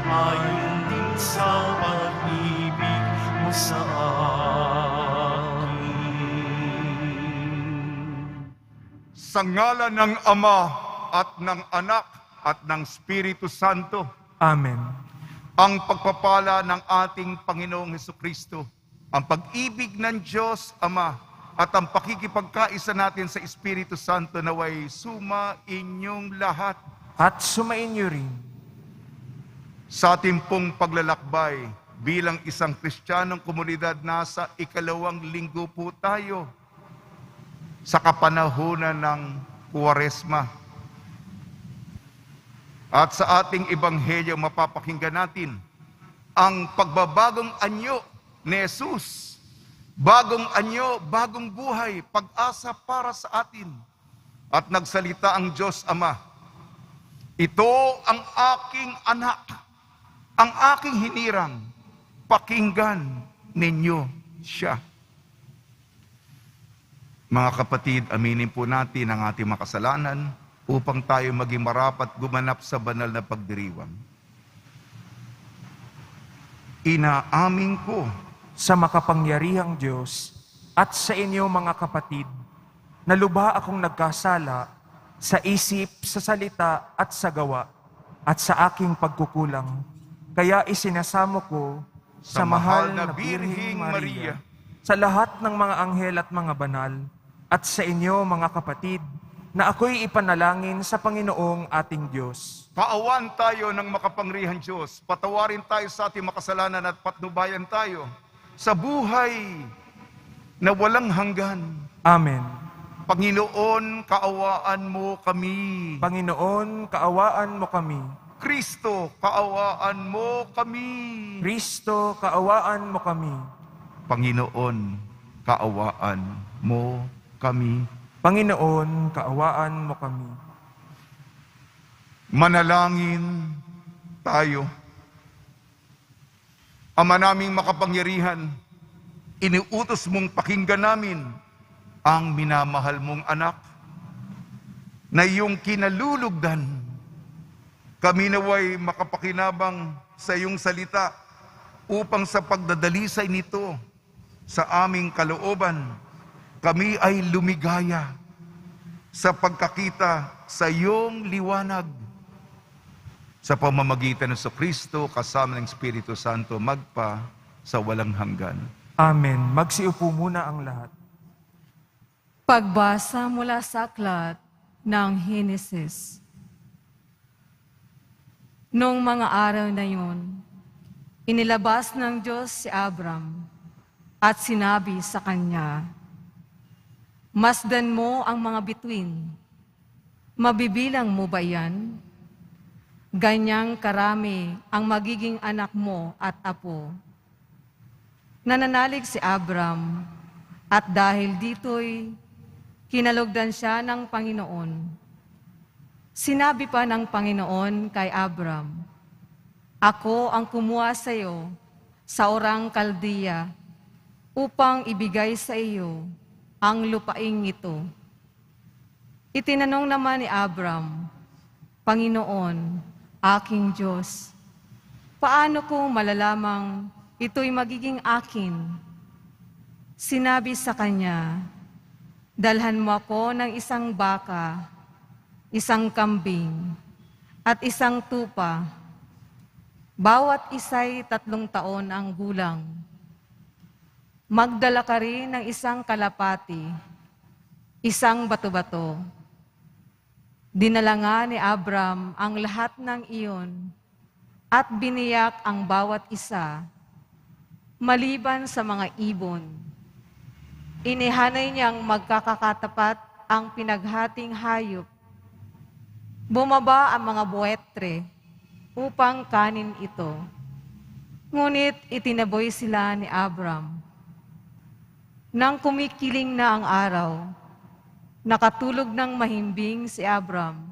ayon din sa pag-ibig mo sa akin. Sa ngalan ng Ama at ng Anak at ng Espiritu Santo, Amen. ang pagpapala ng ating Panginoong Hesukristo, ang pag-ibig ng Diyos Ama, at ang pakikipagkaisa natin sa Espiritu Santo naway suma inyong lahat. At sumainyo rin. Sa ating pong paglalakbay bilang isang Kristiyanong komunidad, nasa ikalawang linggo po tayo sa kapanahunan ng Kuwaresma. At sa ating ebanghelyo mapapakinggan natin ang pagbabagong anyo ni Jesus. Bagong anyo, bagong buhay, pag-asa para sa atin. At nagsalita ang Diyos Ama, ito ang aking anak, ang aking hinirang, pakinggan ninyo siya. Mga kapatid, aminin po natin ang ating makasalanan upang tayo maging marapat gumanap sa banal na pagdiriwang. Inaamin ko Sa makapangyarihang Diyos at sa inyo mga kapatid, na lubha akong nagkasala sa isip, sa salita at sa gawa at sa aking pagkukulang. Kaya isinasamo ko sa mahal na Birheng Maria, sa lahat ng mga anghel at mga banal, at sa inyo mga kapatid, na ako'y ipanalangin sa Panginoong ating Diyos. Kaawan tayo ng makapangyarihang Diyos, patawarin tayo sa ating makasalanan at patnubayan tayo sa buhay na walang hanggan. Amen. Panginoon, kaawaan mo kami. Panginoon, kaawaan mo kami. Kristo, kaawaan mo kami. Kristo, kaawaan mo kami. Panginoon, kaawaan mo kami. Panginoon, kaawaan mo kami. Manalangin tayo. Ama naming makapangyarihan, iniutos mong pakinggan namin ang minamahal mong anak na iyong kinalulugdan. Kami naway makapakinabang sa iyong salita upang sa pagdadalisay nito sa aming kalooban, kami ay lumigaya sa pagkakita sa iyong liwanag. Sa pamamagitan ng Kristo kasama ng Espiritu Santo magpa sa walang hanggan. Amen. Magsiupo muna ang lahat. Pagbasa mula sa aklat ng Henesis. Noong mga araw na yun, inilabas ng Diyos si Abram at sinabi sa kanya, "Masdan mo ang mga bituin. Mabibilang mo ba yan? Ganyang karami ang magiging anak mo at apo." Nananalig si Abram, at dahil dito'y kinalugdan siya ng Panginoon. Sinabi pa ng Panginoon kay Abram, "Ako ang kumuha sa iyo sa Orang Kaldiya upang ibigay sa iyo ang lupaing ito." Itinanong naman ni Abram, "Panginoon, aking Diyos, paano ko malalamang ito'y magiging akin?" Sinabi sa kanya, "Dalhan mo ako ng isang baka, isang kambing, at isang tupa. Bawat isa'y 3 taon ang gulang. Magdala ka rin ng isang kalapati, isang bato-bato." Dinala nga ni Abram ang lahat ng iyon at biniyak ang bawat isa, maliban sa mga ibon. Inihanay niyang magkakatapat ang pinaghating hayop. Bumaba ang mga buwetre upang kanin ito. Ngunit itinaboy sila ni Abram. Nang kumikiling na ang araw, nakatulog ng mahimbing si Abram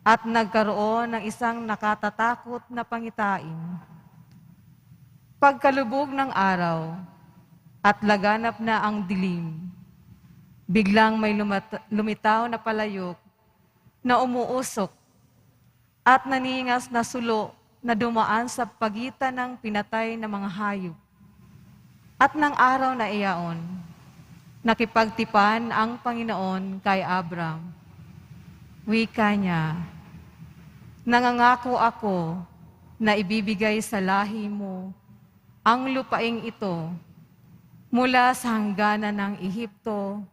at nagkaroon ng isang nakatatakot na pangitain. Pagkalubog ng araw at laganap na ang dilim, biglang may lumitaw na palayok na umuusok at naningas na sulo na dumaan sa pagitan ng pinatay na mga hayop. At ng araw na iyaon, nakipagtipan ang Panginoon kay Abram. Wika niya, nangangako ako na ibibigay sa lahi mo ang lupaing ito mula sa hangganan ng Ehipto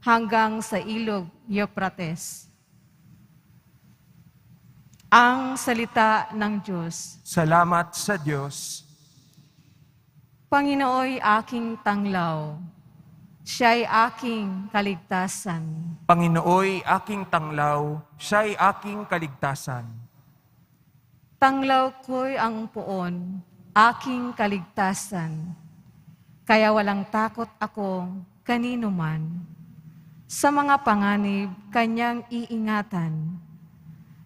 hanggang sa ilog Euphrates. Ang salita ng Diyos. Salamat sa Diyos. Panginooy aking tanglaw, siya'y aking kaligtasan. Panginooy aking tanglaw, siya'y aking kaligtasan. Tanglaw ko'y ang puon, aking kaligtasan. Kaya walang takot ako kanino man. Sa mga panganib, kanyang iingatan.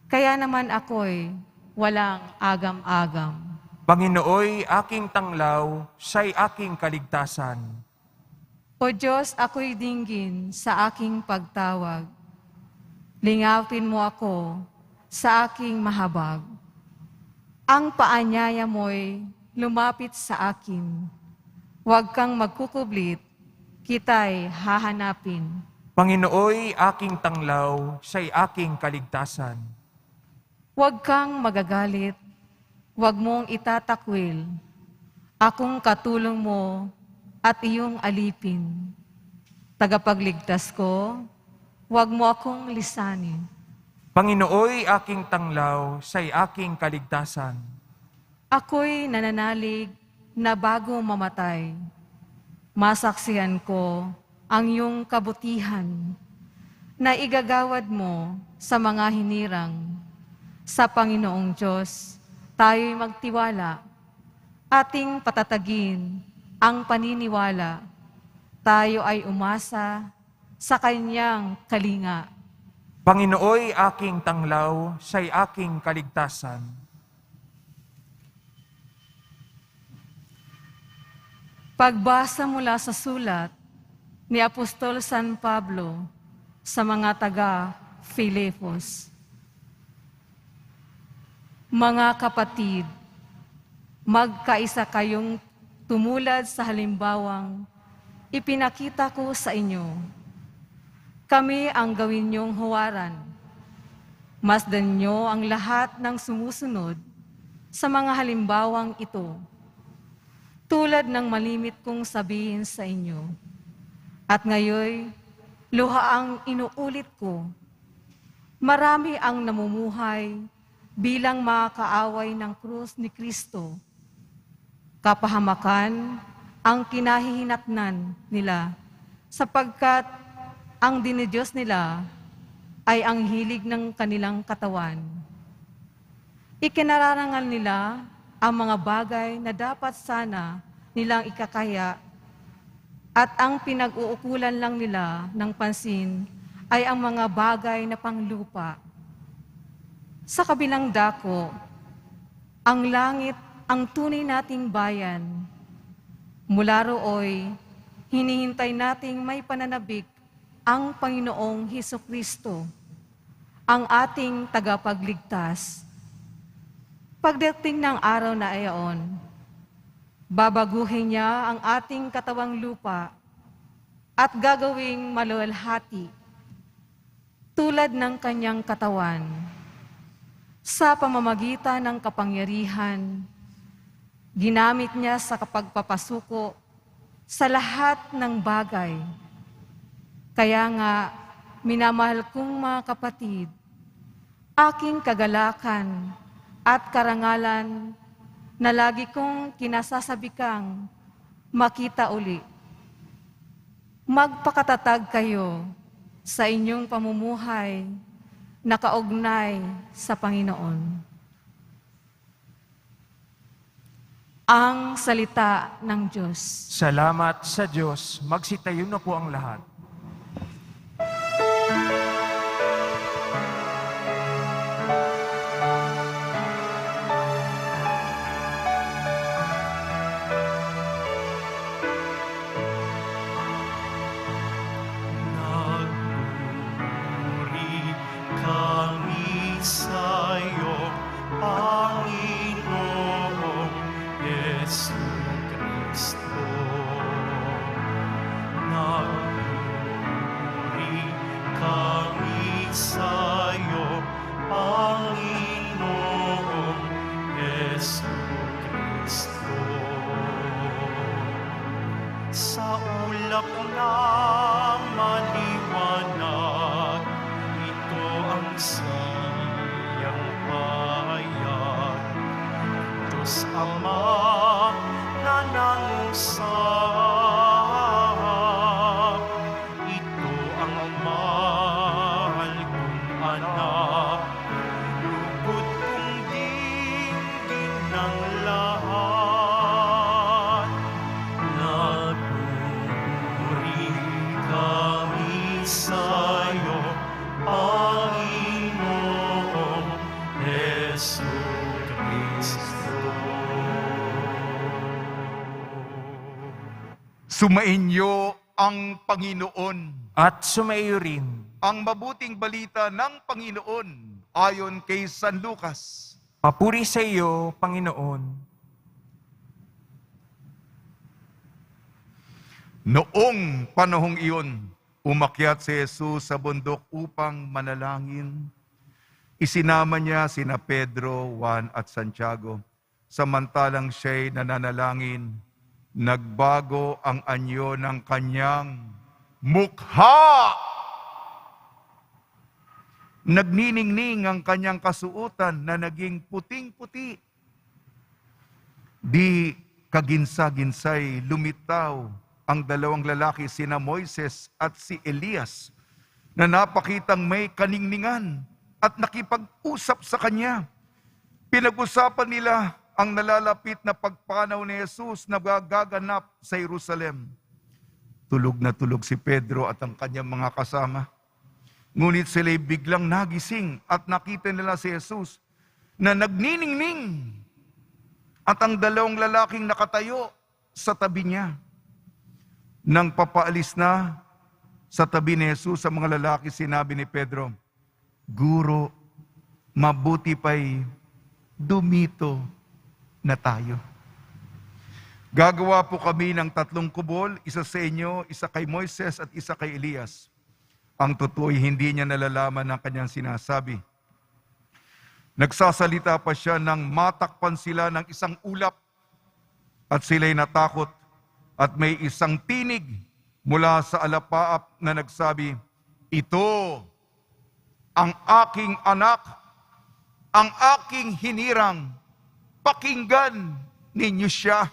Kaya naman ako'y walang agam-agam. Panginooy aking tanglaw, siya'y aking kaligtasan. O Diyos, ako'y dinggin sa aking pagtawag. Lingapin mo ako sa aking mahabag. Ang paanyaya mo'y lumapit sa akin. Huwag kang magkukublit, kita'y hahanapin. Panginooy aking tanglaw, siya'y aking kaligtasan. Huwag kang magagalit, huwag mong itatakwil. Akong katulong mo at iyong alipin. Tagapagligtas ko, huwag mo akong lisanin. Panginooy aking tanglaw, siya'y aking kaligtasan. Ako'y nananalig na bago mamatay. Masaksihan ko ang iyong kabutihan na igagawad mo sa mga hinirang. Sa Panginoong Diyos, tayo'y magtiwala, ating patatagin ang paniniwala. Tayo ay umasa sa Kanyang kalinga. Panginooy aking tanglaw, siya'y aking kaligtasan. Pagbasa mula sa sulat ni Apostol San Pablo sa mga taga-Filipos. Mga kapatid, magkaisa kayong tumulad sa halimbawang ipinakita ko sa inyo. Kami ang gawin niyong huwaran. Masdan niyo ang lahat ng sumusunod sa mga halimbawang ito. Tulad ng malimit kong sabihin sa inyo. At ngayoy, luha ang inuulit ko. Marami ang namumuhay bilang mga kaaway ng krus ni Kristo. Kapahamakan ang kinahihinatnan nila sapagkat ang dinidiyos nila ay ang hilig ng kanilang katawan. Ikinararangal nila ang mga bagay na dapat sana nilang ikakaya at ang pinag-uukulan lang nila ng pansin ay ang mga bagay na panglupa. Sa kabilang dako, ang langit ang tunay nating bayan. Mula rooy, hinihintay nating may pananabik ang Panginoong Hesukristo, ang ating tagapagligtas. Pagdating ng araw na iyon, babaguhin niya ang ating katawang lupa at gagawing maluwalhati tulad ng kanyang katawan. Sa pamamagitan ng kapangyarihan, ginamit niya sa kapagpapasuko sa lahat ng bagay. Kaya nga, minamahal kong mga kapatid, aking kagalakan at karangalan na lagi kong kinasasabikang makita uli. Magpakatatag kayo sa inyong pamumuhay na kaugnay sa Panginoon. Ang salita ng Diyos. Salamat sa Diyos. Magsitayo na po ang lahat. Nagpuri kami sa'yo, Panginoon. Jesu Kristo. Nagpupuri kami sa'yo, Panginoong Jesu Kristo. Sa ulap na maliwanag, ito ang siyang pahayag. Diyos Ama na nangusap, ito ang mahal kong anak. Lugod kong dinggin ng lahat. Nagpupuri kami sa'yo, Panginoong Jesu Kristo. Sumainyo ang Panginoon. At sumaiyo rin. Ang mabuting balita ng Panginoon ayon kay San Lucas. Papuri sa iyo, Panginoon. Noong panahong iyon, umakyat si Jesus sa bundok upang manalangin. Isinama niya sina Pedro, Juan at Santiago. Samantalang siya'y nananalangin, nagbago ang anyo ng kanyang mukha. Nagniningning ang kanyang kasuotan na naging puting-puti. Di kaginsa-ginsay lumitaw ang dalawang lalaki, sina Moises at si Elias, na napakitang may kaningningan at nakipag-usap sa kanya. Pinag-usapan nila ang nalalapit na pagpanaw ni Jesus na gaganap sa Jerusalem. Tulog na tulog si Pedro at ang kanyang mga kasama. Ngunit sila'y biglang nagising at nakita nila si Jesus na nagniningning at ang dalawang lalaking nakatayo sa tabi niya. Nang papaalis na sa tabi ni Jesus sa mga lalaki, sinabi ni Pedro, "Guro, mabuti pa'y dumito na tayo. Gagawa po kami ng 3 kubol, isa sa inyo, isa kay Moises at isa kay Elias." Ang totoo'y hindi niya nalalaman ang kanyang sinasabi. Nagsasalita pa siya nang matakpan sila ng isang ulap at sila'y natakot at may isang tinig mula sa alapaap na nagsabi, "Ito ang aking anak, ang aking hinirang, pakinggan ninyo siya."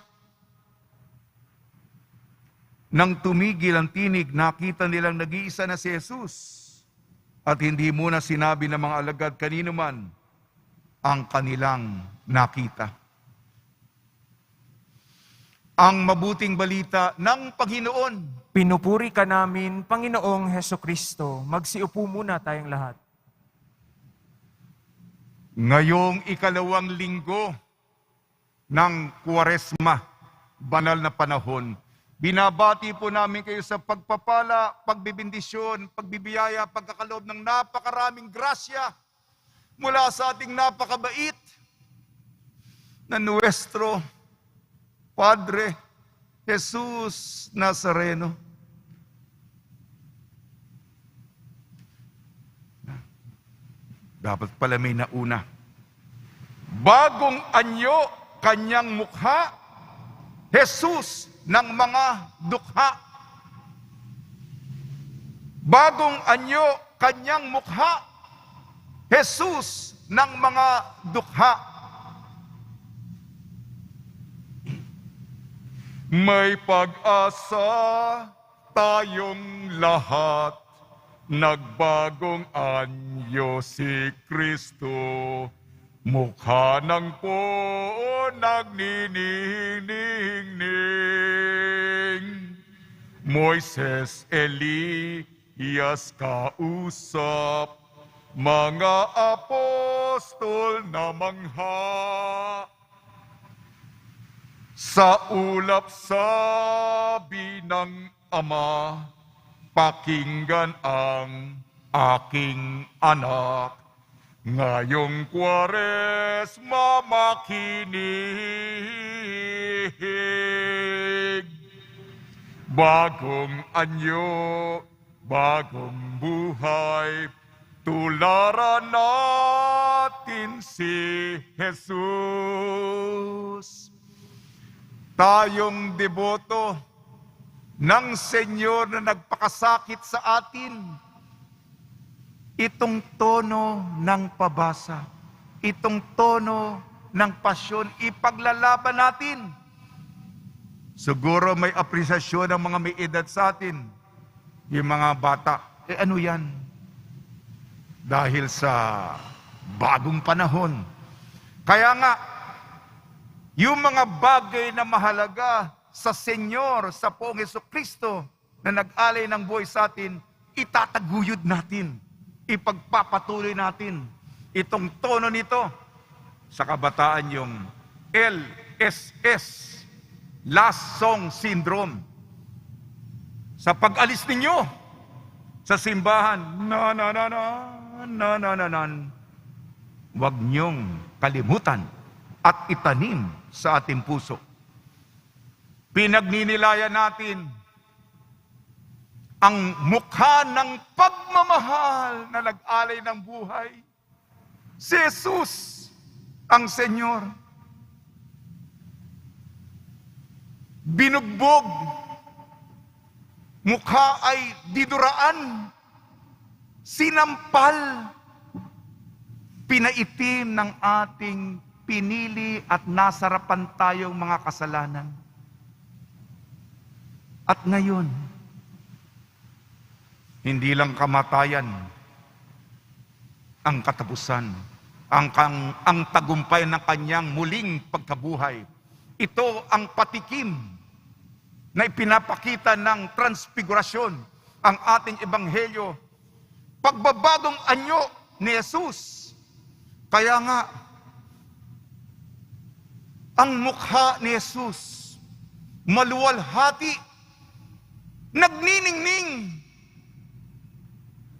Nang tumigil ang tinig, nakita nilang nag-iisa na si Jesus. At hindi muna sinabi ng mga alagad kanino man ang kanilang nakita. Ang mabuting balita ng Panginoon. Pinupuri ka namin, Panginoong Heso Kristo. Magsiupo muna tayong lahat. Ngayong 2 linggo ng Kwaresma, banal na panahon, binabati po namin kayo sa pagpapala, pagbibindisyon, pagbibiyaya, pagkakaloob ng napakaraming grasya mula sa ating napakabait na Nuestro Padre Jesus Nazareno. Dapat pala may nauna. Bagong anyo kanyang mukha, Jesus ng mga dukha. Bagong anyo kanyang mukha, Jesus ng mga dukha. May pag-asa tayong lahat, nagbagong anyo si Kristo. Mukha ng po nagniningning. Moises, Elias kausap, mga apostol na mangha. Sa ulap sabi ng Ama, pakinggan ang aking anak. Ngayong Kwaresma makinig, bagong anyo, bagong buhay, tularan natin si Jesus. Tayong deboto ng Senyor na nagpakasakit sa atin, itong tono ng pabasa, itong tono ng pasyon, ipaglalaban natin. Siguro may apresyasyon ng mga may edad sa atin, yung mga bata. Ano yan? Dahil sa bagong panahon. Kaya nga, yung mga bagay na mahalaga sa Senyor, sa Poong Jesucristo na nag-alay ng buhay sa atin, itataguyod natin. Ipagpapatuloy natin itong tono nito sa kabataan, yung LSS, Last Song Syndrome. Sa pag-alis ninyo sa simbahan, huwag niyong kalimutan at itanim sa ating puso. Pinagninilayan natin ang mukha ng pagmamahal na nag-alay ng buhay. Si Jesus, ang Senyor. Binugbog, mukha ay diduraan, sinampal, pinaitim ng ating pinili at nasarapan tayong mga kasalanan. At ngayon, hindi lang kamatayan ang katapusan, ang tagumpay ng kanyang muling pagkabuhay. Ito ang patikim na ipinapakita ng transfigurasyon, ang ating ebanghelyo, pagbabagong anyo ni Jesus. Kaya nga, ang mukha ni Jesus, maluwalhati, nagniningning,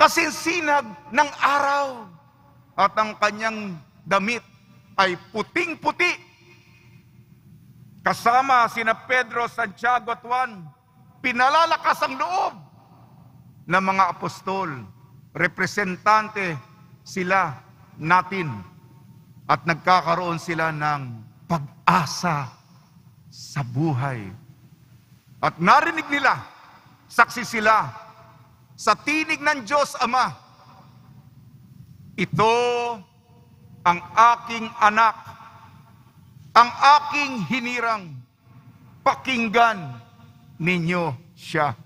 kasinsinag ng araw, at ang kanyang damit ay puting-puti. Kasama sina Pedro, Santiago at Juan, pinalalakas ang loob ng mga apostol. Representante sila natin at nagkakaroon sila ng pag-asa sa buhay. At narinig nila, saksi sila sa tinig ng Diyos Ama, ito ang aking anak, ang aking hinirang, pakinggan ninyo siya.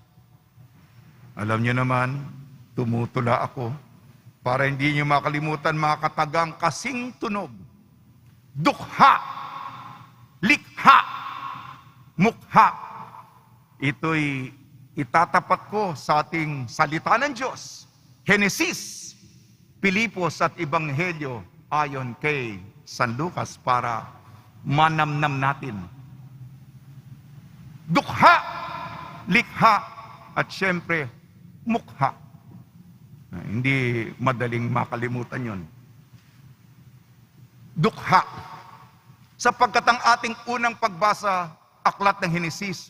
Alam niyo naman, tumutula ako para hindi niyo makalimutan mga katagang kasing tunog, dukha, likha, mukha. Ito'y itatapat ko sa ating salita ng Diyos. Genesis, Pilipos at Ebanghelyo ayon kay San Lucas para manamnam natin. Dukha, likha, at syempre, mukha. Hindi madaling makalimutan yon. Dukha. Sapagkat ang ating unang pagbasa, aklat ng Genesis,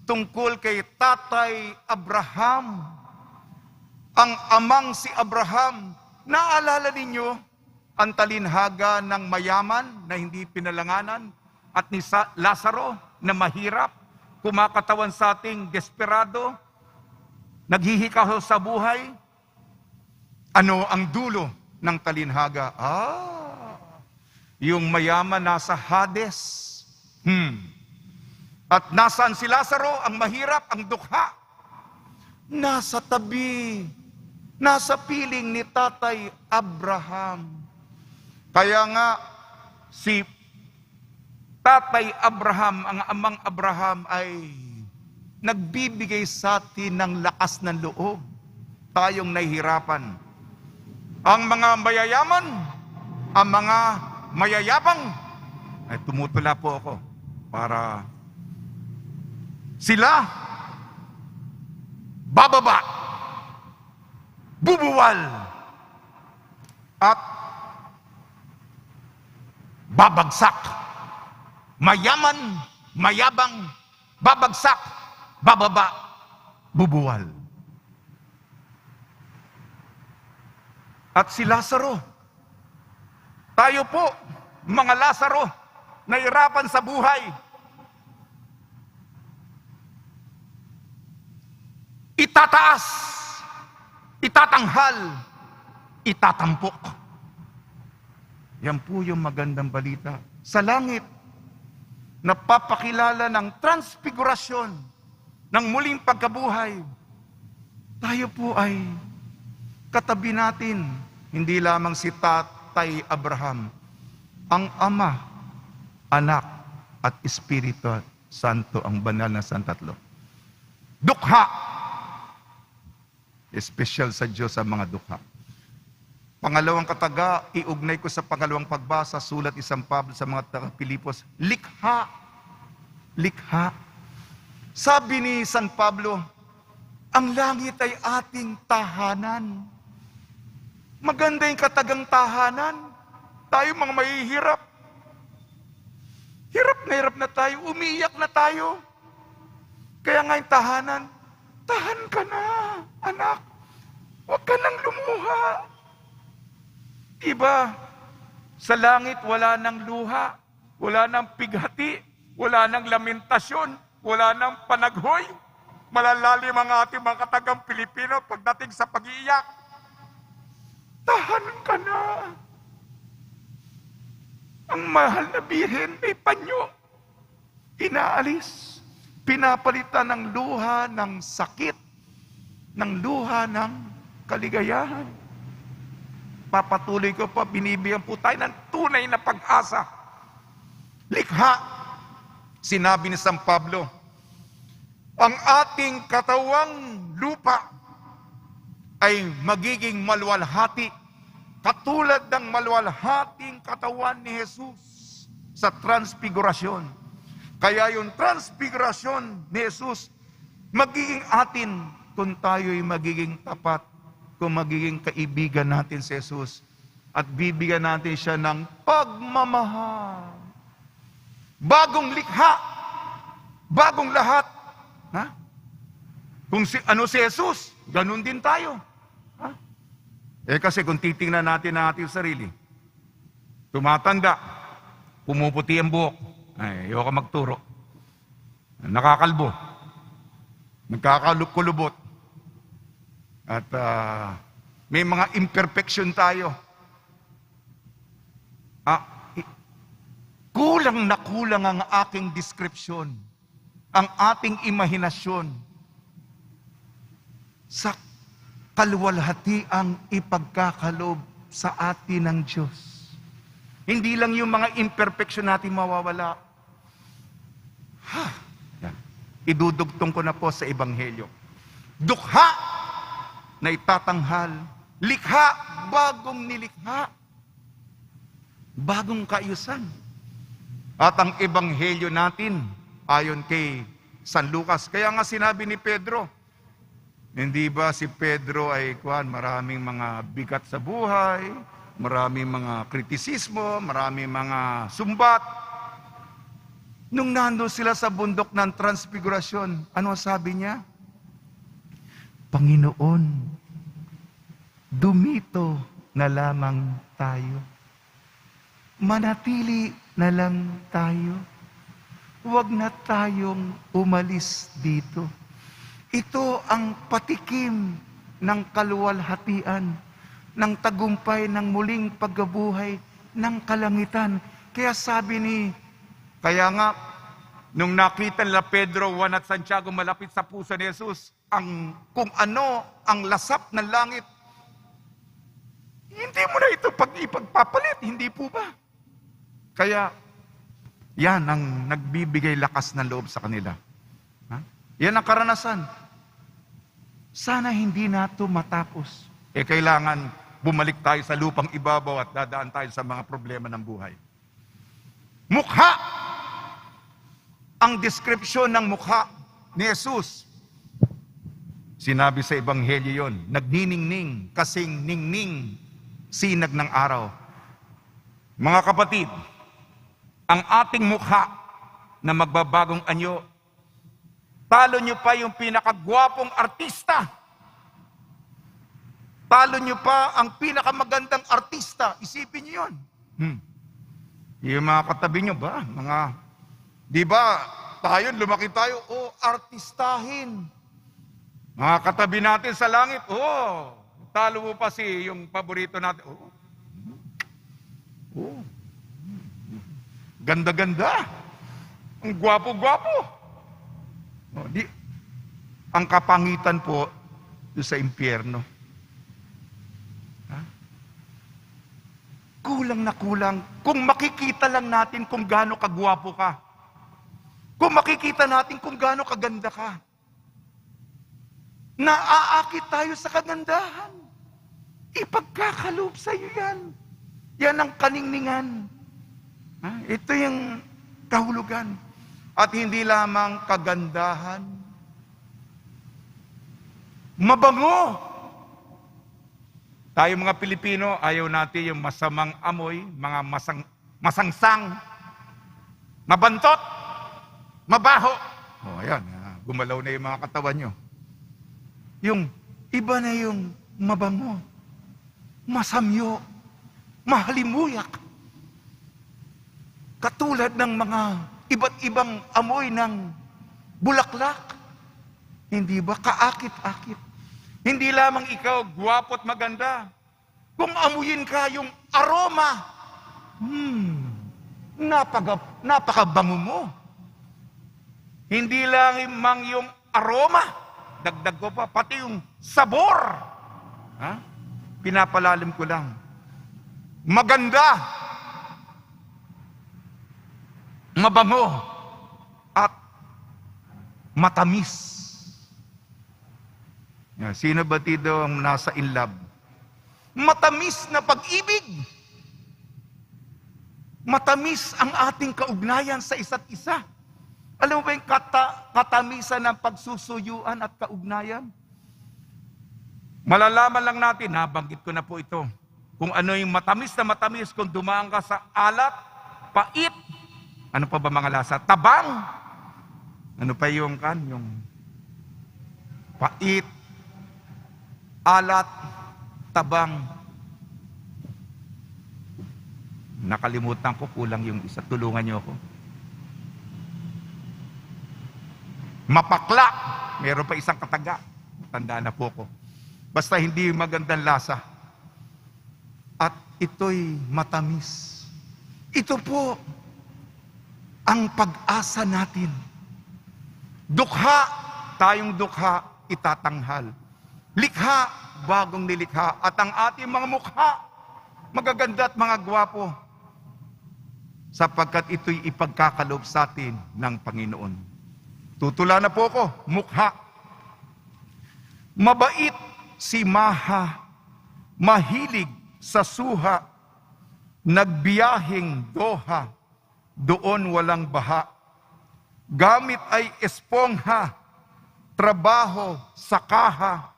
tungkol kay Tatay Abraham, ang amang si Abraham. Naalala ninyo ang talinhaga ng mayaman na hindi pinalanganan at ni Lazaro na mahirap, kumakatawan sa ating desperado, naghihikaw sa buhay? Ano ang dulo ng talinhaga? Yung mayaman nasa Hades. At nasaan si Lazaro, ang mahirap, ang dukha? Nasa tabi, nasa piling ni Tatay Abraham. Kaya nga, si Tatay Abraham, ang amang Abraham, ay nagbibigay sa atin ng lakas ng loob. Tayong nahihirapan. Ang mga mayayaman, ang mga mayayabang, ay tumutula po ako para sila bababa, bubuwal, at babagsak. Mayaman, mayabang, babagsak, bababa, bubuwal. At si Lazaro, tayo po, mga Lazaro, nahirapan sa buhay. Itataas, itatanghal, itatampok. Yan po yung magandang balita. Sa langit, napapakilala ng transfigurasyon, ng muling pagkabuhay. Tayo po ay katabi natin, hindi lamang si Tatay Abraham, ang Ama, Anak, at Espiritu Santo, ang banal na Santatlo. Dukha. Espesyal sa Diyos ang mga dukha. Pangalawang kataga, iugnay ko sa pangalawang pagbasa, sulat isang Pablo sa mga taga-Pilipos, likha. Likha. Sabi ni San Pablo, ang langit ay ating tahanan. Maganda yung katagang tahanan. Tayo mga mahihirap. Hirap na tayo, umiiyak na tayo. Kaya nga yung tahanan, tahan ka na, anak. Huwag ka nang lumuha. Diba? Sa langit, wala nang luha, wala nang pighati, wala nang lamentasyon, wala nang panaghoy. Malalalim ang ating mga katagang Pilipino pagdating sa pag-iiyak. Tahan ka na. Ang mahal na Birhen may panyo. Inaalis. Pinapalitan ng luha ng sakit, ng luha ng kaligayahan. Papatuloy ko pa, binibigyan po tayo ng tunay na pag-asa. Likha, sinabi ni San Pablo, ang ating katawang lupa ay magiging maluwalhati, katulad ng maluwalhating katawan ni Jesus sa transfigurasyon. Kaya yung transfigurasyon ni Jesus, magiging atin kung tayo'y magiging tapat, kung magiging kaibigan natin si Jesus at bibigyan natin siya ng pagmamahal. Bagong likha, bagong lahat. Ha? Kung ano si Jesus, ganun din tayo. Ha? Kasi kung titingnan natin ang ating sarili, tumatanda, pumuputi ang buhok, ay, ayoko magturo. Nakakalbo, nagkakalubot, at may mga imperfection tayo. Kulang na kulang ang aking description, ang ating imahinasyon sa kaluwalhatiang ipagkakalob sa atin ng Diyos. Hindi lang yung mga imperfection natin mawawala. Yan. Idudugtong ko na po sa Ebanghelyo. Dukha na itatanghal, likha, bagong nilikha, bagong kaayusan. At ang Ebanghelyo natin, ayon kay San Lucas, kaya nga sinabi ni Pedro, hindi ba si Pedro ay maraming mga bigat sa buhay, maraming mga kritisismo, maraming mga sumbat. Nung nando sila sa bundok ng Transfigurasyon, ano sabi niya? Panginoon, dumito na lamang tayo. Manatili na lang tayo. Huwag na tayong umalis dito. Ito ang patikim ng kaluwalhatian, ng tagumpay, ng muling pagkabuhay, ng kalangitan. Kaya nga, nung nakita nila Pedro, Juan at Santiago malapit sa puso ni Jesus, kung ano ang lasap ng langit, hindi mo na ito ipagpapalit, hindi po ba? Kaya, yan ang nagbibigay lakas ng loob sa kanila. Ha? Yan ang karanasan. Sana hindi na ito matapos. Kailangan bumalik tayo sa lupang ibabaw at dadaan tayo sa mga problema ng buhay. Mukha! Ang description ng mukha ni Jesus, sinabi sa Ebanghelyo yon, nagniningning kasing ningning sinag ng araw. Mga kapatid, ang ating mukha na magbabagong anyo. Talo nyo pa yung pinakagwapong artista. Talo nyo pa ang pinakamagandang artista. Isipin nyo yun. Yung mga katabi nyo ba? Di ba, lumaki tayo, artistahin. Mga katabi natin sa langit, talo mo pa yung paborito natin. Ganda-ganda. Ang gwapo-gwapo. Ang kapangitan po doon sa impyerno. Kulang na kulang. Kung makikita lang natin kung gaano kagwapo ka. Kung makikita natin kung gaano kaganda ka. Naaakit tayo sa kagandahan. Ipagkakaloob sa iyo yan. Yan ang kaningningan. Ito yung kahulugan. At hindi lamang kagandahan. Mabango. Tayo mga Pilipino, ayaw natin yung masamang amoy, mga masangsang, mabantot, mabaho. Ayan, gumalaw na yung mga katawan nyo. Yung iba na yung mabango, masamyo, mahalimuyak. Katulad ng mga iba't ibang amoy ng bulaklak. Hindi ba? Kaakit-akit. Hindi lamang ikaw, gwapo at maganda. Kung amuyin ka yung aroma, napakabango mo. Hindi lamang yung aroma, dagdag ko pa, pati yung sabor. Pinapalalim ko lang. Maganda, mabango, at matamis. Sino ba dito ang nasa in love? Matamis na pag-ibig. Matamis ang ating kaugnayan sa isa't isa. Alam mo ba yung katamisan ng pagsusuyuan at kaugnayan? Malalaman lang natin, nabanggit ko na po ito, kung ano yung matamis na matamis kung dumaan ka sa alat, pait, ano pa ba mga lasa? Tabang. Ano pa yung pait, alat, tabang. Nakalimutan ko, kulang yung isa. Tulungan niyo ako. Mapakla. Meron pa isang kataga. Tanda na po ko. Basta hindi magandang lasa. At ito'y matamis. Ito po ang pag-asa natin. Dukha, tayong dukha, itatanghal. Likha, bagong nilikha. At ang ating mga mukha, magaganda at mga gwapo. Sapagkat ito'y ipagkakaloob sa atin ng Panginoon. Tutula na po ko, mukha. Mabait si Maha, mahilig sa suha, nagbiyahing Doha, doon walang baha. Gamit ay espongha, trabaho sa kaha.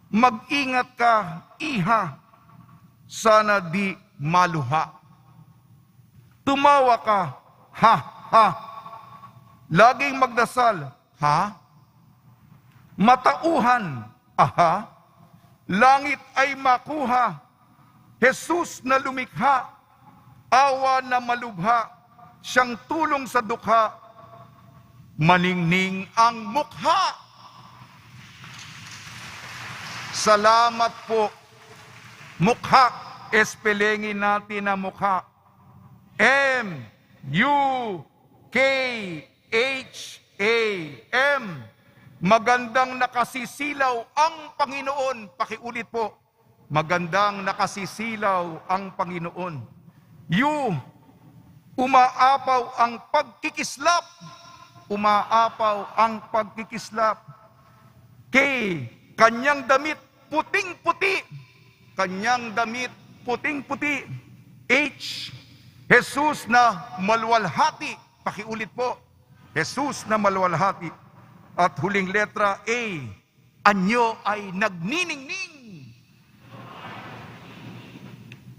Mag-ingat ka, iha, sana di maluha. Tumawa ka, ha, ha. Laging magdasal, ha? Matauhan, aha. Langit ay makuha. Jesus na lumikha, awa na malubha, siyang tulong sa dukha, maningning ang mukha. Salamat po. Mukha, espelengin natin na mukha. M-U-K-H-A-M. Magandang nakasisilaw ang Panginoon. Pakiulit po. Magandang nakasisilaw ang Panginoon. U, umaapaw ang pagkikislap. Umaapaw ang pagkikislap. K, kanyang damit puting-puti. Kanyang damit puting-puti. H, Jesus na malwalhati. Pakiulit po. Jesus na malwalhati. At huling letra A, anyo ay nagniningning.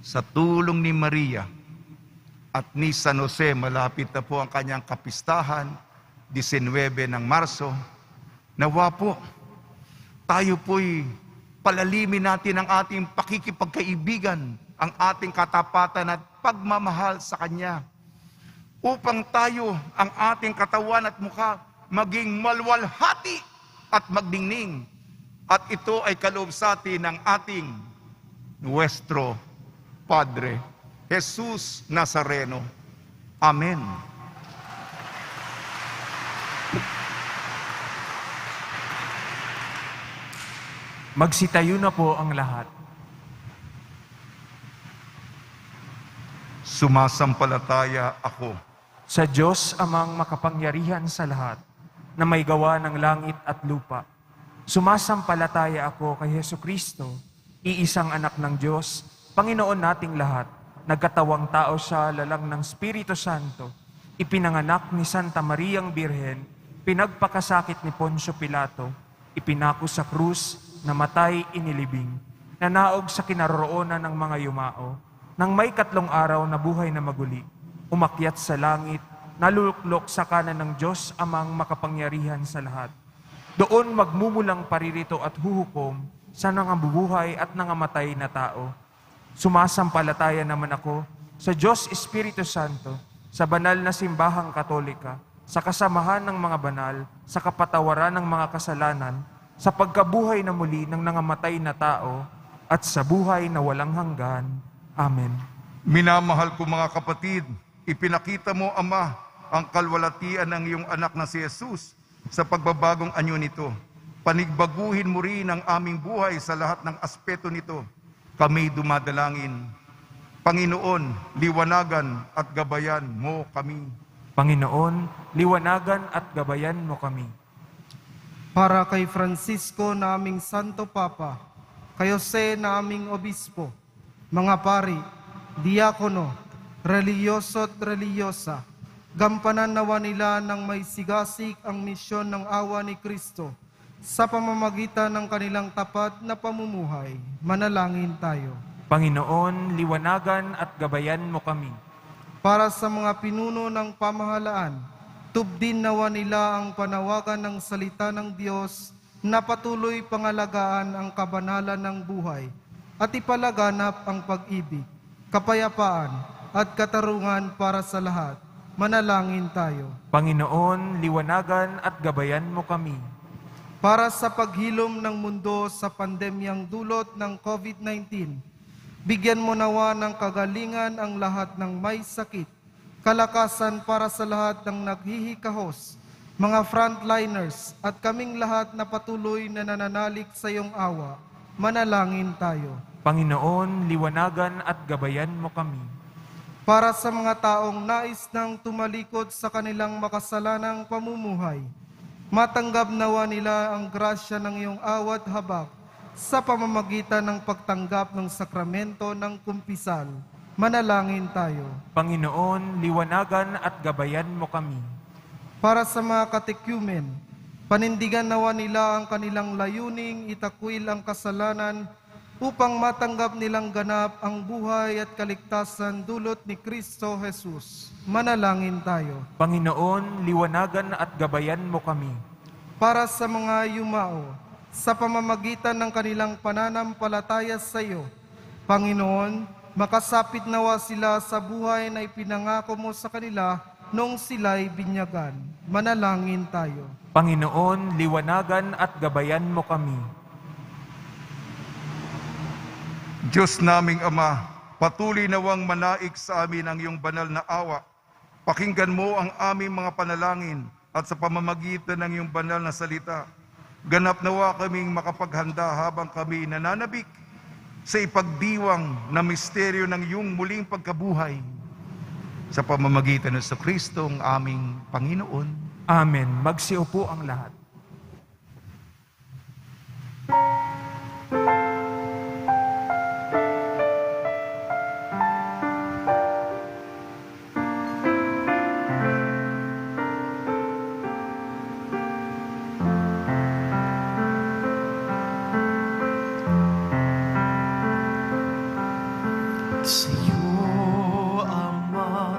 Sa tulong ni Maria, At ni San Jose, malapit na po ang kanyang kapistahan, 19 ng Marso. Nawa po, tayo po'y palalimin natin ang ating pakikipagkaibigan, ang ating katapatan at pagmamahal sa Kanya, upang tayo, ang ating katawan at mukha, maging malwalhati at magdingning. At ito ay kaloob sa atin ng ating Nuestro Padre, Jesus Nazareno. Amen. Magsitayo na po ang lahat. Sumasampalataya ako Sa Diyos amang makapangyarihan sa lahat, na may gawa ng langit at lupa. Sumasampalataya ako kay Hesukristo, iisang anak ng Diyos, Panginoon nating lahat. Nagkatawang tao siya lalang ng Espiritu Santo, ipinanganak ni Santa Mariang Birhen, pinagpakasakit ni Poncio Pilato, ipinako sa krus, namatay, inilibing, nanaog sa kinaroroonan ng mga yumao, nang may 3 araw na buhay na maguli, umakyat sa langit, naluluklok sa kanan ng Diyos amang makapangyarihan sa lahat. Doon magmumulang paririto at huhukom sa nangabubuhay at nangamatay na tao. Sumasampalataya naman ako sa Diyos Espiritu Santo, sa banal na simbahang katolika, sa kasamahan ng mga banal, sa kapatawaran ng mga kasalanan, sa pagkabuhay na muli ng nangamatay na tao, at sa buhay na walang hanggan. Amen. Minamahal ko mga kapatid, ipinakita mo, Ama, ang kalwalatian ng iyong anak na si Jesus sa pagbabagong anyo nito. Panigbaguhin mo rin ang aming buhay sa lahat ng aspeto nito. Kami dumadalangin. Panginoon, liwanagan at gabayan mo kami. Panginoon, liwanagan at gabayan mo kami. Para kay Francisco na aming Santo Papa, kay Jose na aming Obispo, mga pari, diakono, reliyoso at reliyosa, gampanan nawa nila ng may sigasig ang misyon ng awa ni Kristo sa pamamagitan ng kanilang tapat na pamumuhay. Manalangin tayo. Panginoon, liwanagan at gabayan mo kami. Para sa mga pinuno ng pamahalaan, tubdin nawa nila ang panawagan ng salita ng Diyos na patuloy pangalagaan ang kabanalan ng buhay at ipalaganap ang pag-ibig, kapayapaan at katarungan para sa lahat. Manalangin tayo. Panginoon, liwanagan at gabayan mo kami. Para sa paghilom ng mundo sa pandemyang dulot ng COVID-19, bigyan mo nawa ng kagalingan ang lahat ng may sakit, kalakasan para sa lahat ng naghihikahos, mga frontliners at kaming lahat na patuloy na nananalig sa iyong awa. Manalangin tayo. Panginoon, liwanagan at gabayan mo kami. Para sa mga taong nais nang tumalikod sa kanilang makasalanang pamumuhay, matanggap nawa nila ang grasya ng iyong awat habag sa pamamagitan ng pagtanggap ng sakramento ng kumpisal. Manalangin tayo. Panginoon, liwanagan at gabayan mo kami. Para sa mga katekumen, panindigan nawa nila ang kanilang layuning itakwil ang kasalanan upang matanggap nilang ganap ang buhay at kaligtasan dulot ni Kristo Jesus. Manalangin tayo. Panginoon, liwanagan at gabayan mo kami. Para sa mga yumao, sa pamamagitan ng kanilang pananampalataya sa iyo, Panginoon, makasapit nawa sila sa buhay na ipinangako mo sa kanila noong sila'y binyagan. Manalangin tayo. Panginoon, liwanagan at gabayan mo kami. Diyos naming Ama, patuloy nawang manaig sa amin ang iyong banal na awa. Pakinggan mo ang aming mga panalangin at sa pamamagitan ng iyong banal na salita, ganap nawa kaming makapaghanda habang kami nananabik sa ipagdiwang na misteryo ng iyong muling pagkabuhay. Sa pamamagitan ng Kristo ang aming Panginoon. Amen. Magsiupo ang lahat. Sa iyo, Ama,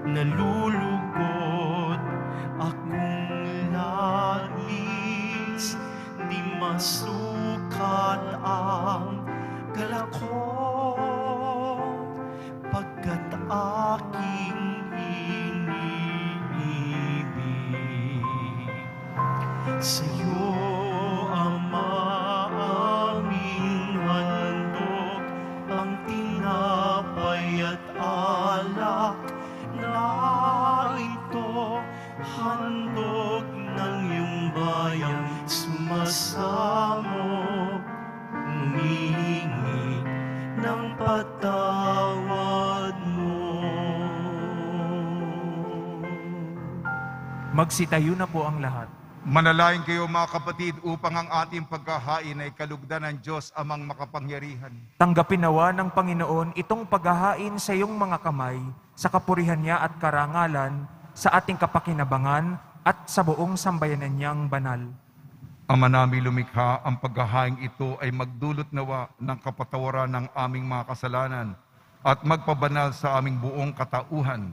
nalulugod akong lais, di masukat ang galak ko, pagkat aking iniibig. Sa'yo, Ama, aming handog, ang tinapay at alak na ito, handog ng iyong bayang sumasamo, humihingi ng patawad mo. Magsitayo na po ang lahat. Manalangin kayo mga kapatid upang ang ating paghahain ay kalugdan ng Diyos amang makapangyarihan. Tanggapin nawa ng Panginoon itong paghahain sa iyong mga kamay, sa kapurihan niya at karangalan, sa ating kapakinabangan at sa buong sambayanan niyang banal. Ama namin lumikha, ang paghahain ito ay magdulot nawa ng kapatawaran ng aming mga kasalanan at magpabanal sa aming buong katauhan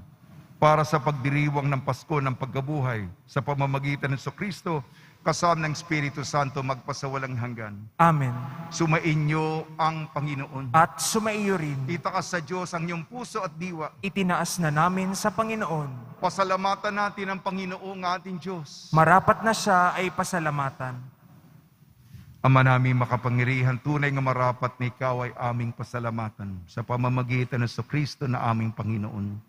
para sa pagdiriwang ng Pasko ng pagkabuhay sa pamamagitan ng Kristo kasama ng Espiritu Santo magpasawalang hanggan. Amen. Sumainyo ang Panginoon. At sumaiyo rin, Itaas sa Diyos ang iyong puso at diwa. itinaas na namin sa Panginoon. Pasalamatan natin ang Panginoong ating Diyos. Marapat na siya ay pasalamatan. Ama namin makapangyarihan, tunay nga marapat na ikaw ay aming pasalamatan sa pamamagitan ng Kristo na aming Panginoon.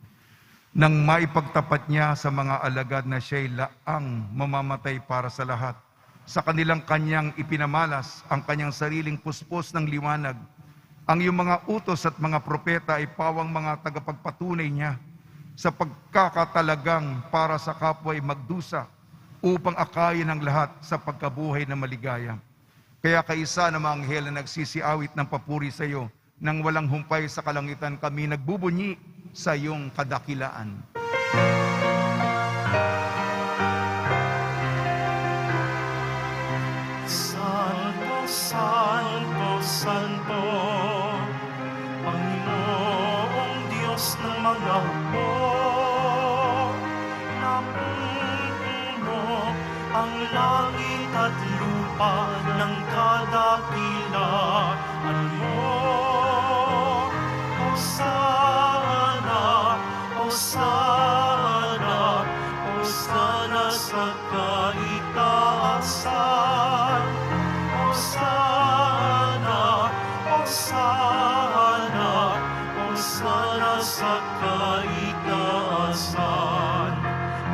Nang maipagtapat niya sa mga alagad na siya'y laang mamamatay para sa lahat, sa kanilang kanyang ipinamalas ang kanyang sariling puspos ng liwanag. Ang iyong mga utos at mga propeta ay pawang mga tagapagpatunay niya sa pagkakatalagang para sa kapwa'y magdusa upang akayin ang lahat sa pagkabuhay na maligaya. Kaya kaisa ng mga anghel na nagsisiawit ng papuri sa iyo, nang walang humpay sa kalangitan kami nagbubunyi sa iyong kadakilaan. Santo, Santo, Santo, Panginoong Diyos ng mga hukbo, napupuno ang langit at lupa ng kadakilaan mo. Hosana, Hosana, Hosana sa kaitaasan. Hosana, Hosana, Hosana sa kaitaasan.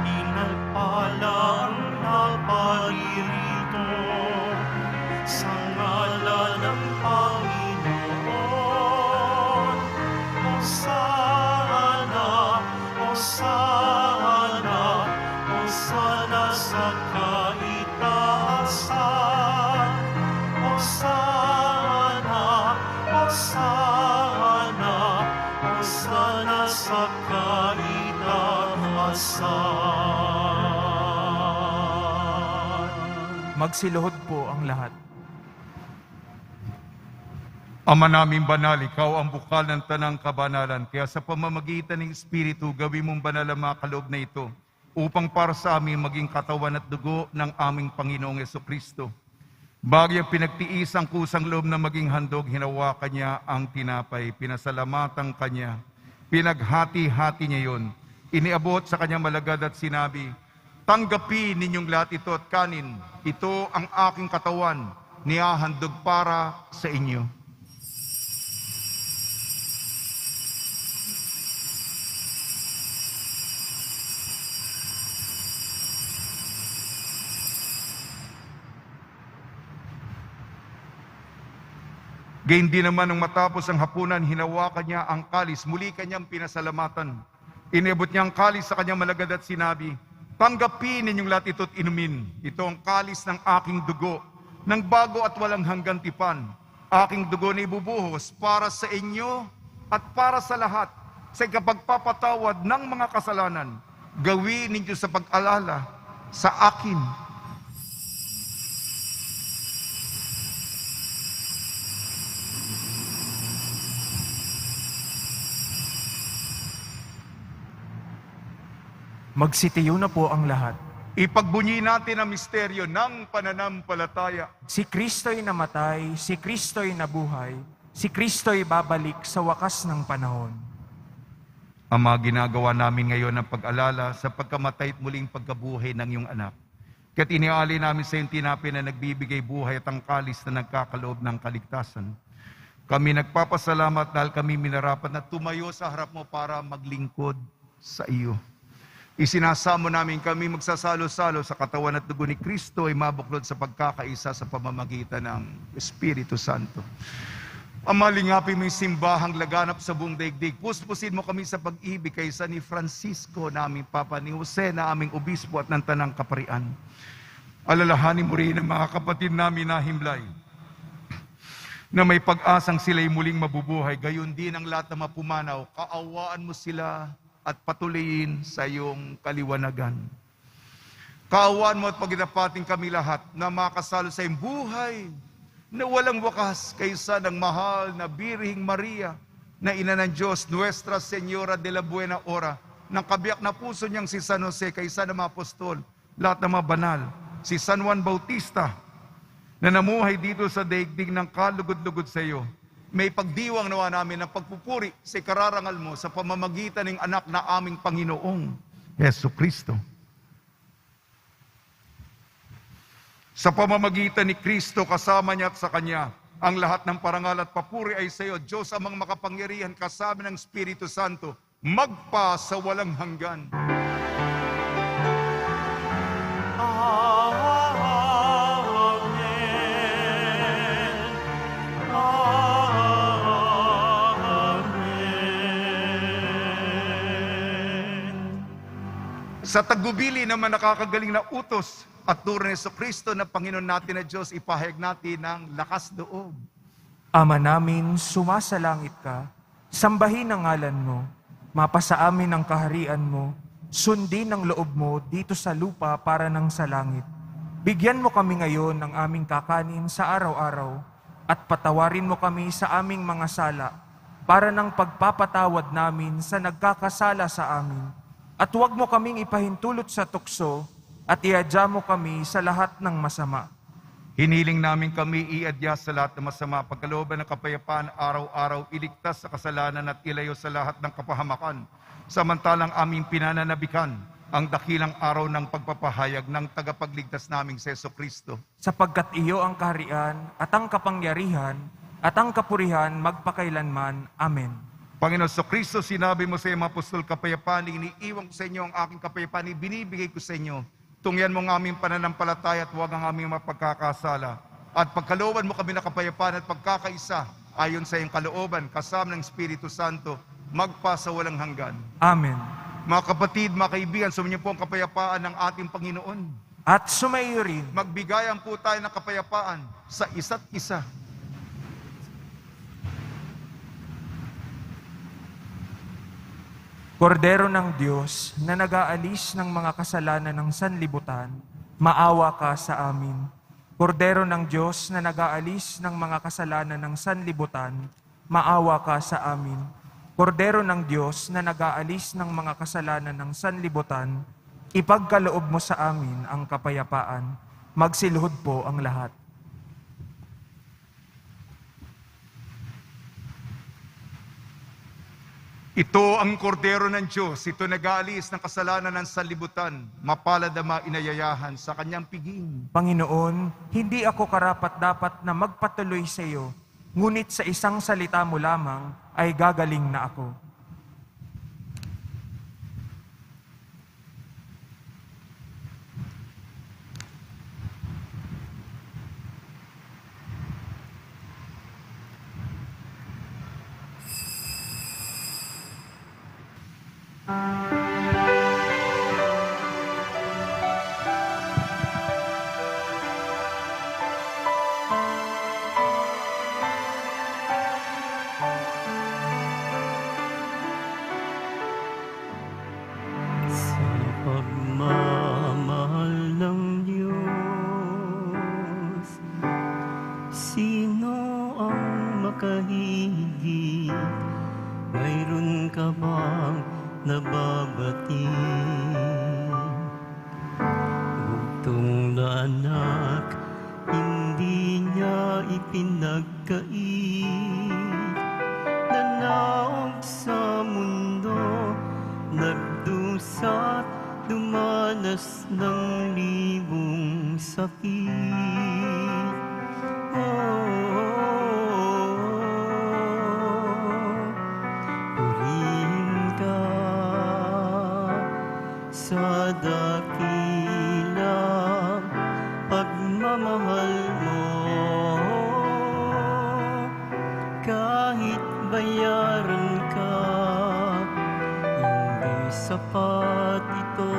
Pinagpala ang naparirito sa ngalan ng Panginoon. Hosana, Hosana, Hosana sa kaitaasan. Hosana, Hosana, Hosana sa kaitaasan. Magsiluhod po ang lahat. Ama naming banal, ikaw ang bukal ng tanang kabanalan. Kaya sa pamamagitan ng Espiritu, gawin mong banal ang mga kaloob na ito upang para sa amin maging katawan at dugo ng aming Panginoong Jesucristo. Bagay ang pinagtiis ang kusang loob na maging handog, hinawakan niya ang tinapay, pinasalamatan kanya, pinaghati-hati niya yon, iniabot sa kanyang malagad at sinabi, tanggapin ninyong lahat ito at kanin, ito ang aking katawan, nihahandog para sa inyo. Gayon din naman nung matapos ang hapunan, hinawakan niya ang kalis, muli kanyang pinasalamatan. Inabot niya ang kalis sa kanyang malagad at sinabi, tanggapin ninyong lahat ito't inumin. Ito ang kalis ng aking dugo, ng bago at walang hanggang tipan. Aking dugo na ibubuhos para sa inyo at para sa lahat, sa kapagpapatawad ng mga kasalanan. Gawin ninyo sa pag-alala sa akin. Magsitiyo na po ang lahat. Ipagbunyi natin ang misteryo ng pananampalataya. Si Kristo'y namatay, si Kristo'y nabuhay, si Kristo'y babalik sa wakas ng panahon. Ama, ginagawa namin ngayon ang pag-alala sa pagkamatay at muling pagkabuhay ng iyong anak. Kaya't iniali namin sa iyong tinapay na nagbibigay buhay at ang kalis na nagkakaloob ng kaligtasan. Kami nagpapasalamat dahil kami minarapat na tumayo sa harap mo para maglingkod sa iyo. Isinasamo namin kami magsasalo-salo sa katawan at dugo ni Kristo ay mabuklod sa pagkakaisa sa pamamagitan ng Espiritu Santo. Ama, lingapin mo yung simbahang laganap sa buong daigdig. Puspusin mo kami sa pag-ibig kaysa ni Francisco na aming Papa, ni Jose na aming Obispo at ng Tanang Kaparian. Alalahanin mo rin ang mga kapatid namin na himlay na may pag-asang sila'y muling mabubuhay. Gayon din ang lahat na mapumanaw. Kaawaan mo sila at patuloyin sa iyong kaliwanagan. Kaawaan mo at pagdapating kami lahat na makasalo sa iyong buhay na walang wakas kaysa ng mahal na Birhing Maria na ina ng Diyos, Nuestra Señora de la Buena Hora, ng kabiyak na puso niyang si San Jose, kaysa ng mga apostol, lahat ng mga banal, si San Juan Bautista, na namuhay dito sa daigdig ng kalugod-lugod sa iyo. May pagdiwang nawa namin ng pagpupuri sa kararangal mo sa pamamagitan ng anak na aming Panginoong Yesu Kristo. Sa pamamagitan ni Kristo, kasama niya at sa Kanya, ang lahat ng parangal at papuri ay sa iyo, Diyos amang makapangyarihan, kasama ng Espiritu Santo, magpa sa walang hanggan. Sa tagbubili naman nakakagaling na utos at turo ni Jesucristo na Panginoon natin na Diyos, ipahayag natin ng lakas loob. Ama namin, sumasalangit ka, sambahin ang ngalan mo, mapasa amin ang kaharian mo, sundin ang loob mo dito sa lupa para nang sa langit. Bigyan mo kami ngayon ng aming kakanin sa araw-araw at patawarin mo kami sa aming mga sala para ng pagpapatawad namin sa nagkakasala sa amin. At huwag mo kaming ipahintulot sa tukso at iadya mo kami sa lahat ng masama. Hiniling namin kami iadya sa lahat ng masama, pagkalooban ng kapayapaan araw-araw, iligtas sa kasalanan at ilayo sa lahat ng kapahamakan. Samantalang aming pinananabikan ang dakilang araw ng pagpapahayag ng tagapagligtas naming si Jesucristo. Sapagkat iyo ang kaharian at ang kapangyarihan at ang kapurihan magpakailanman. Amen. Panginoon Jesucristo, sinabi mo sa iyong apostol, kapayapaan, iniiwan ko sa inyo ang aking kapayapaan, binibigay ko sa inyo. Tungyan mo ang aming pananampalataya at huwag ang aming mapagkakasala. At pagkalooban mo kami na kapayapaan at pagkakaisa, ayon sa iyong kalooban, kasama ng Espiritu Santo, magpa sa walang hanggan. Amen. Mga kapatid, mga kaibigan, sumunyo po ang kapayapaan ng ating Panginoon. At sumaiyo rin. Magbigayan po tayo ng kapayapaan sa isa't isa. Kordero ng Diyos na nag-aalis ng mga kasalanan ng sanlibutan, maawa ka sa amin. Kordero ng Diyos na nag-aalis ng mga kasalanan ng sanlibutan, maawa ka sa amin. Kordero ng Diyos na nag-aalis ng mga kasalanan ng sanlibutan, ipagkaloob mo sa amin ang kapayapaan. Magsilhod po ang lahat. Ito ang kordero ng Diyos, ito nag-aalis ng kasalanan ng sanlibutan, mapalad ang inayayahan sa kanyang piging. Panginoon, hindi ako karapat-dapat na magpatuloy sa iyo, ngunit sa isang salita mo lamang ay gagaling na ako. Sa pagmamahal ng Diyos, sino ang makahihigit? Mayroon ka bang nababati? bugtong na anak, hindi niya ipinagkait. Nanaog sa mundo, nagdusa't dumanas ng libong sakit. Purihin ka sa dakilang pagmamahal mo, kahit bayaran ka, hindi sapat ito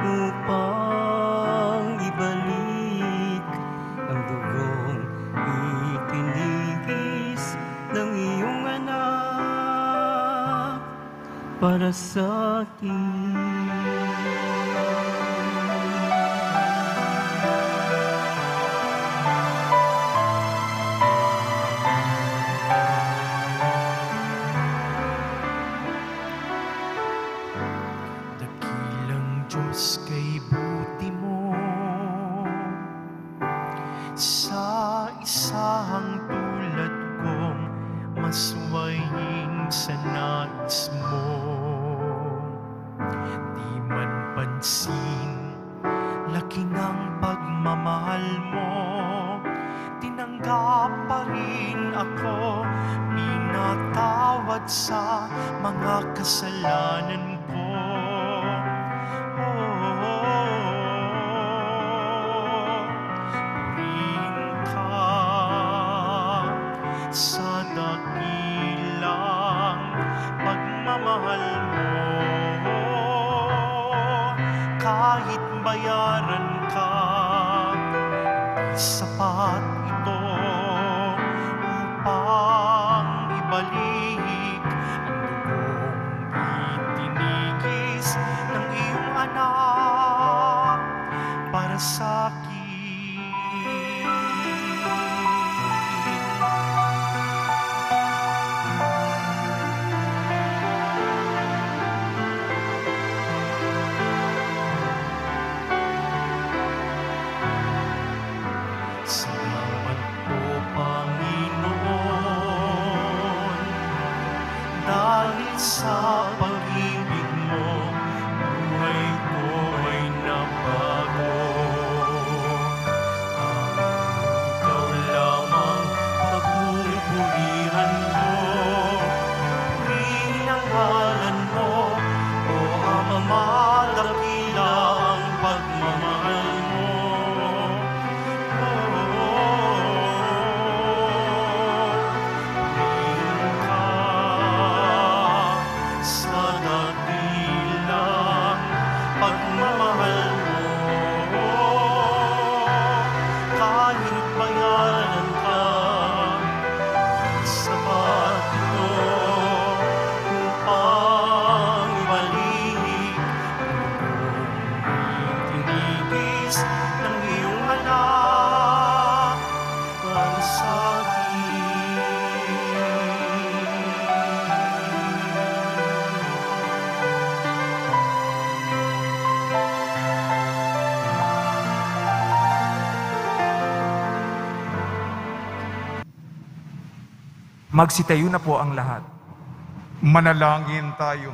upang ibalik ang dugong itinigis ng iyong anak para sa akin. Dakilang Diyos kay buti mo, sa isang tulad kong maswaying sa nais mo. Di man pansin, laki ng pagmamahal mo, tinanggap pa rin ako, pinatawad sa mga kasalanan ko. Purihin ka sa dakilang pagmamahal mo, kahit bayaran ka, di sapat ito upang ibalik ang dugong itinigis ng iyong anak para sa akin. Salamat po, Panginoon, dahil sa pag-ibig mo, buhay ko ay nabago. Ikaw lamang pagpupurihan ko, purihin ang ngalan mo, o Ama, dakila ang pagmamahal mo. Purihin ka sa dakilang pagmamahal mo, kahit bayaran ka, sapat ito upang ibalik ang tinigis ng iyong anak para sa akin. Magsitayo na po ang lahat. Manalangin tayo.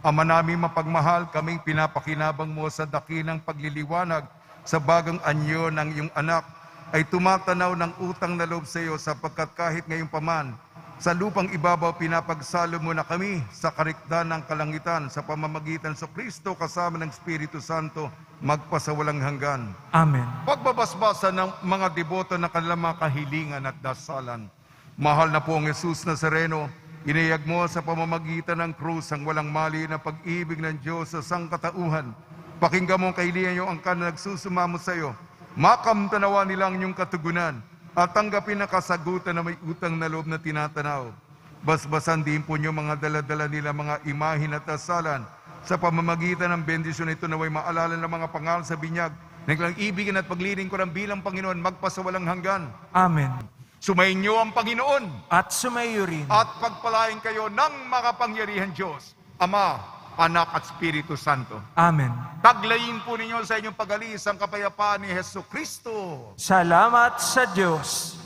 Ama namin mapagmahal, kaming pinapakinabang mo sa dakilang pagliliwanag sa bagong anyo ng iyong anak, ay tumatanaw ng utang na loob sa iyo, sapagkat kahit ngayong paman, sa lupang ibabaw pinapagsalo mo na kami sa karikdan ng kalangitan sa pamamagitan sa Kristo kasama ng Espiritu Santo, magpasawalang hanggan. Amen. Pagbabasbasa ng mga deboto ng kanilang mga kahilingan at dasalan. Mahal na po ang Jesus Nazareno, inayag mo sa pamamagitan ng krus ang walang mali na pag-ibig ng Diyos sa sangkatauhan. Pakinggan mo ang kahilingan niyo ang kanang nagsusumamo sa iyo. Makamtanawa nilang inyong katugunan at tanggapin ang kasagutan na may utang na loob na tinatanaw. Basbasan din po niyo mga daladala nila mga imahin at dasalan sa pamamagitan ng bendisyon ito naway maalala ng mga pangalan sa binyag na ilang ibigin at pagliling ko ng bilang Panginoon magpasawalang hanggan. Amen. Sumainyo ang Panginoon At sumayo rin at pagpalain kayo ng makapangyarihan Diyos, Ama Anak at Espiritu Santo. Amen. Taglayin po ninyo sa inyong pag-alis ang kapayapaan ni Hesus Kristo. Salamat sa Diyos.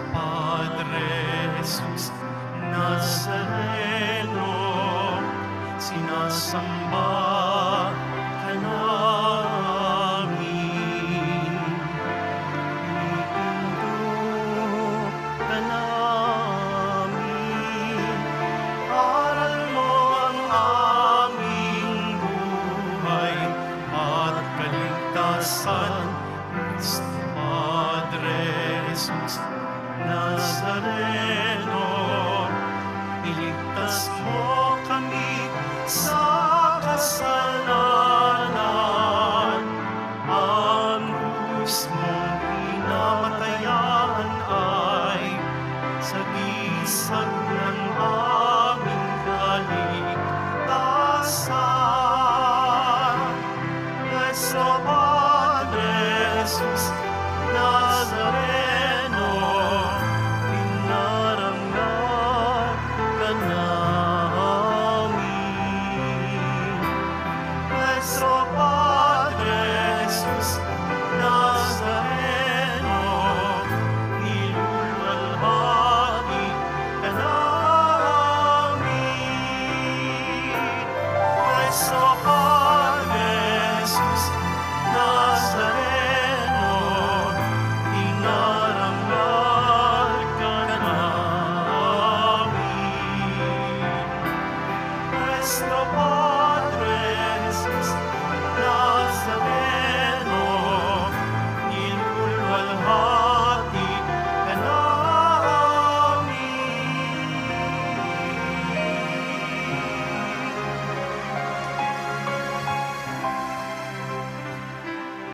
Padre Jesus Nazareno, sinasamba ka namin. Pinipindok ka namin. Aral mo ang aming buhay at kaligtasan. Cristo Padre Jesus Nazareno, iligtas mo kami sa kasalanan.